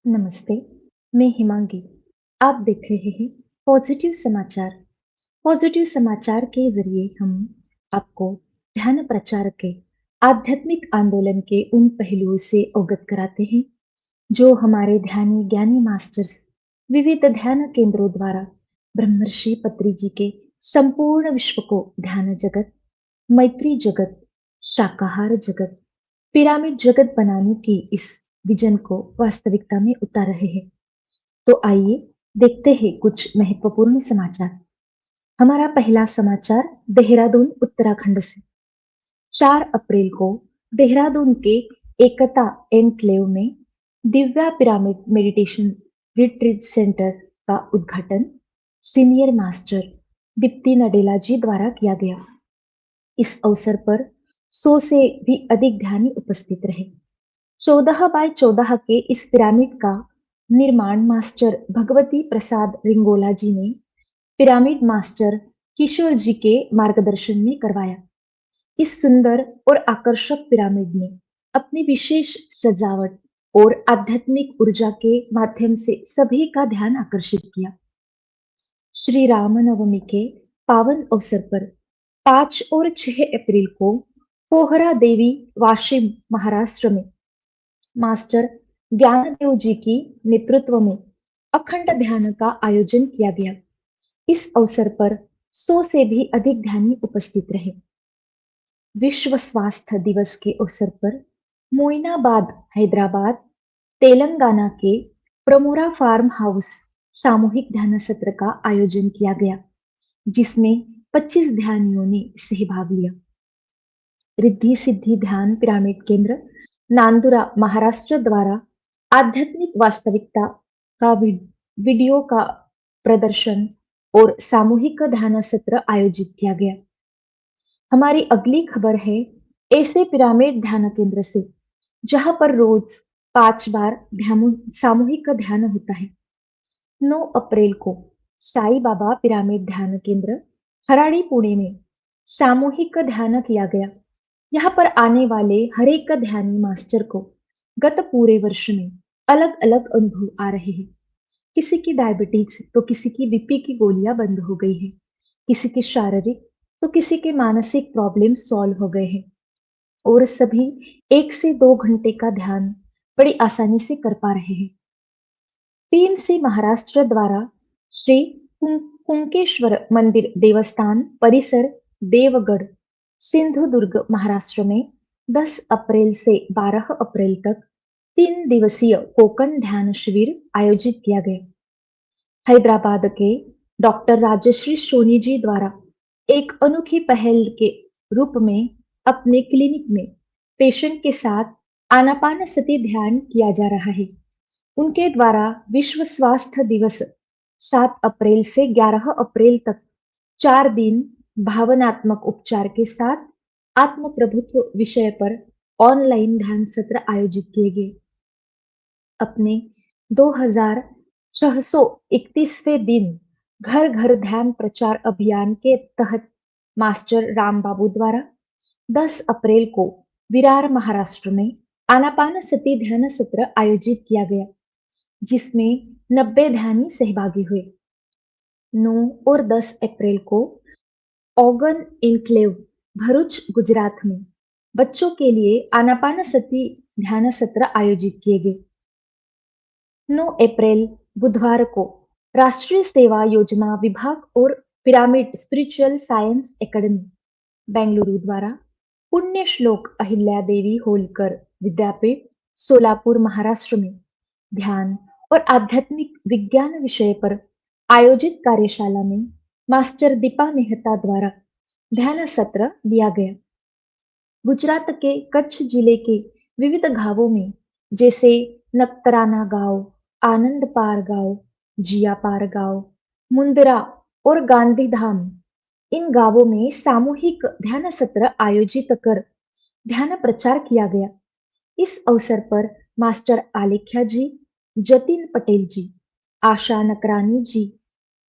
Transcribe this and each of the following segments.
नमस्ते, मैं हिमांगी। आप देख रहे हैं पॉजिटिव समाचार। पॉजिटिव समाचार के जरिए हम आपको ध्यान प्रचार के आध्यात्मिक आंदोलन के उन पहलुओं से अवगत कराते हैं जो हमारे ध्यानी ज्ञानी मास्टर्स विविध ध्यान केंद्रों द्वारा ब्रह्मर्षि पत्री जी के संपूर्ण विश्व को ध्यान जगत, मैत्री जगत, शाकाहार जगत, पिरामिड जगत बनाने की इस विजन को वास्तविकता में उतार रहे हैं। तो आइए देखते हैं कुछ महत्वपूर्ण समाचार। हमारा पहला समाचार देहरादून उत्तराखंड से। 4 अप्रैल को देहरादून के एकता एनक्लेव में Divya pyramid meditation retreat centre का उद्घाटन सीनियर मास्टर दीप्ति नडेला जी द्वारा किया गया। इस अवसर पर 100 से भी अधिक ध्यानी उपस्थित रहे। 14 बाय 14 के इस पिरामिड का निर्माण मास्टर भगवती प्रसाद रिंगोला जी ने पिरामिड मास्टर किशोर जी के मार्गदर्शन में करवाया। इस सुंदर और आकर्षक पिरामिड ने अपनी विशेष सजावट और आध्यात्मिक ऊर्जा के माध्यम से सभी का ध्यान आकर्षित किया। श्री रामनवमी के पावन अवसर पर 5 और 6 अप्रैल को पोहरा देवी वाशिम महाराष्ट्र में मास्टर ज्ञानदेव जी की नेतृत्व में अखंड ध्यान का आयोजन किया गया। इस अवसर पर 100 से भी अधिक ध्यानी उपस्थित रहे। विश्व स्वास्थ्य दिवस के अवसर पर मोइनाबाद, हैदराबाद, तेलंगाना के प्रमोरा फार्म हाउस सामूहिक ध्यान सत्र का आयोजन किया गया, जिसमें 25 ध्यानियों ने सहभाग लिया। रिद्धि सिद्धि ध्यान पिरामिड केंद्र नांदुरा महाराष्ट्र द्वारा आध्यात्मिक वास्तविकता का वीडियो का प्रदर्शन और सामूहिक ध्यान सत्र आयोजित किया गया। हमारी अगली खबर है ऐसे पिरामिड ध्यान केंद्र से जहां पर रोज 5 बार सामूहिक ध्यान होता है। 9 अप्रैल को साई बाबा पिरामिड ध्यान केंद्र खराड़ी पुणे में सामूहिक ध्यान किया गया। यहाँ पर आने वाले हर एक ध्यानी मास्टर को गत पूरे वर्ष में अलग अलग अनुभव आ रहे हैं। किसी की डायबिटीज तो किसी की बीपी की गोलियां बंद हो गई है, किसी की शारीरिक तो किसी के मानसिक प्रॉब्लम सॉल्व हो गए हैं और सभी 1 से 2 घंटे का ध्यान बड़ी आसानी से कर पा रहे हैं। पीएमसी महाराष्ट्र द्वारा श्री कुंकेश्वर मंदिर देवस्थान परिसर देवगढ़ सिंधुदुर्ग महाराष्ट्र में 10 अप्रैल से 12 अप्रैल तक 3 दिवसीय कोकण ध्यान शिविर आयोजित किया गया। हैदराबाद के डॉक्टर राजश्री सोनी जी द्वारा एक अनोखी पहल के रूप में अपने क्लिनिक में पेशेंट के साथ आनापानसति ध्यान किया जा रहा है। उनके द्वारा विश्व स्वास्थ्य दिवस 7 अप्रैल से 11 अप्रैल तक 4 दिन भावनात्मक उपचार के साथ आत्म प्रभुत्व विषय पर ऑनलाइन ध्यान सत्र आयोजित किए गए। अपने 2631वें दिन घर घर ध्यान प्रचार अभियान के तहत मास्टर राम बाबू द्वारा 10 अप्रैल को विरार महाराष्ट्र में आनापानसति ध्यान सत्र आयोजित किया गया, जिसमें 90 ध्यानी सहभागी हुए। 9 और 10 अप्रैल को ओगन एन्क्लेव भरूच गुजरात में बच्चों के लिए आनापानसति ध्यान सत्र आयोजित किए गए। 9 अप्रैल बुधवार को राष्ट्रीय सेवा योजना विभाग और pyramid spiritual science academy Bengaluru द्वारा पुण्य श्लोक अहिल्या देवी होलकर विद्यापीठ सोलापुर महाराष्ट्र में ध्यान और आध्यात्मिक विज्ञान विषय पर आयोजित कार्यशाला में मास्टर दीपा मेहता द्वारा ध्यान सत्र दिया गया। गुजरात के कच्छ जिले के विविध गांवों में जैसे नक्तराना गांव, आनंदपार गांव, जियापार गांव, मुंदरा और गांधीधाम, इन गांवों में सामूहिक ध्यान सत्र आयोजित कर ध्यान प्रचार किया गया। इस अवसर पर मास्टर आलेख्या जी, जतिन पटेल जी, आशा नकरानी जी,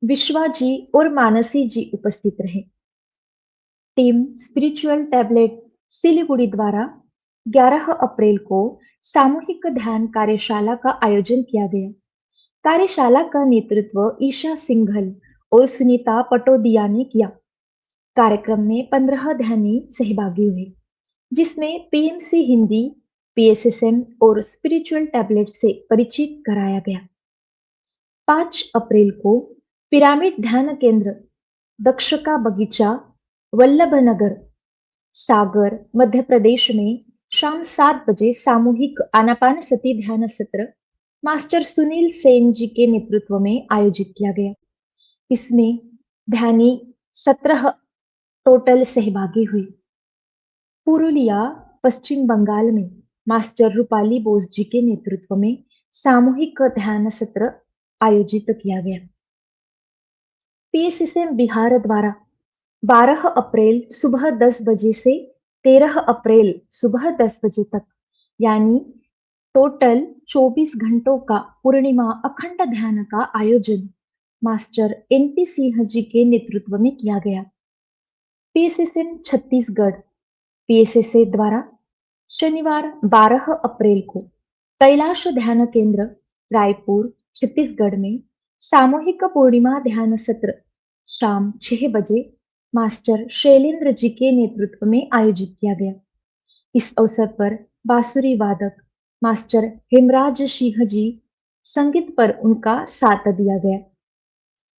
विश्वा जी और मानसी जी उपस्थित रहे। टीम स्पिरिचुअल टैबलेट सिलीगुड़ी द्वारा 11 अप्रैल को सामूहिक ध्यान कार्यशाला का आयोजन किया गया। कार्यशाला का नेतृत्व ईशा सिंघल और सुनीता पटोदिया ने किया। कार्यक्रम में 15 ध्यानी सहभागी हुए, जिसमें पीएमसी हिंदी, पीएसएसएम और स्पिरिचुअल टैबलेट से परिचित कराया गया। 5 अप्रैल को पिरामिड ध्यान केंद्र, दक्ष का बगीचा, वल्लभनगर, सागर, मध्य प्रदेश में शाम 7 बजे सामूहिक आनापानसती ध्यान सत्र मास्टर सुनील सेन जी के नेतृत्व में आयोजित किया गया। इसमें ध्यानी 17 टोटल सहभागी हुए। पुरुलिया, पश्चिम बंगाल में मास्टर रूपाली बोस जी के नेतृत्व में सामूहिक ध्यान सत्र आयोजित किया गया। पीएसएसएम बिहार द्वारा 12 अप्रैल सुबह 10 बजे से 13 अप्रैल सुबह 10 बजे तक, यानी टोटल 24 घंटों का पूर्णिमा अखंड ध्यान का आयोजन मास्टर एनपी सिंह जी के नेतृत्व में किया गया। पीएसएसएम छत्तीसगढ़ पीएसएसए द्वारा शनिवार 12 अप्रैल को कैलाश ध्यान केंद्र, रायपुर, छत्तीसगढ़ में सामूहिक पूर्णिमा ध्यान सत्र शाम 6 बजे मास्टर शैलेंद्र जी के नेतृत्व में आयोजित किया गया। इस अवसर पर बांसुरी वादक मास्टर हेमराज सिंह जी संगीत पर उनका साथ दिया गया।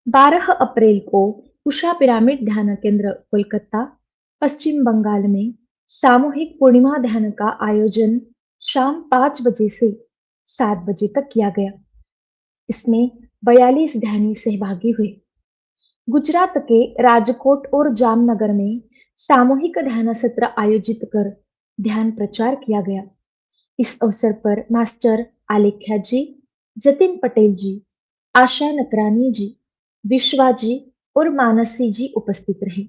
12 अप्रैल को उषा पिरामिड ध्यान केंद्र, कोलकाता, पश्चिम बंगाल में सामूहिक पूर्णिमा ध्यान का आयोजन शाम 5 बजे से 7 बजे तक किया गया। इसमें 42 ध्यानी सहभागी हुए। गुजरात के राजकोट और जामनगर में सामूहिक ध्यान सत्र आयोजित कर ध्यान प्रचार किया गया। इस अवसर पर मास्टर आलेख्या जी, जतिन पटेल जी, आशा नकरानी जी, विश्वा जी और मानसी जी उपस्थित रहे।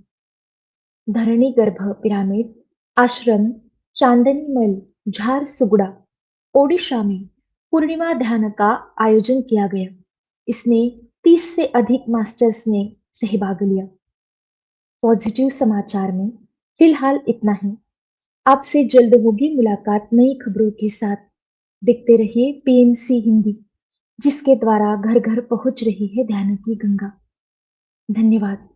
धरणी गर्भ पिरामिड आश्रम, चांदनी मल, झारसुगड़ा, ओडिशा में पूर्णिमा ध्यान का आयोजन किया गया। इसमें 30 से अधिक मास्टर्स ने सहभाग लिया। पॉजिटिव समाचार में फिलहाल इतना ही। आपसे जल्द होगी मुलाकात नई खबरों के साथ। देखते रहिए पीएमसी हिंदी, जिसके द्वारा घर घर पहुंच रही है ध्यान की गंगा। धन्यवाद।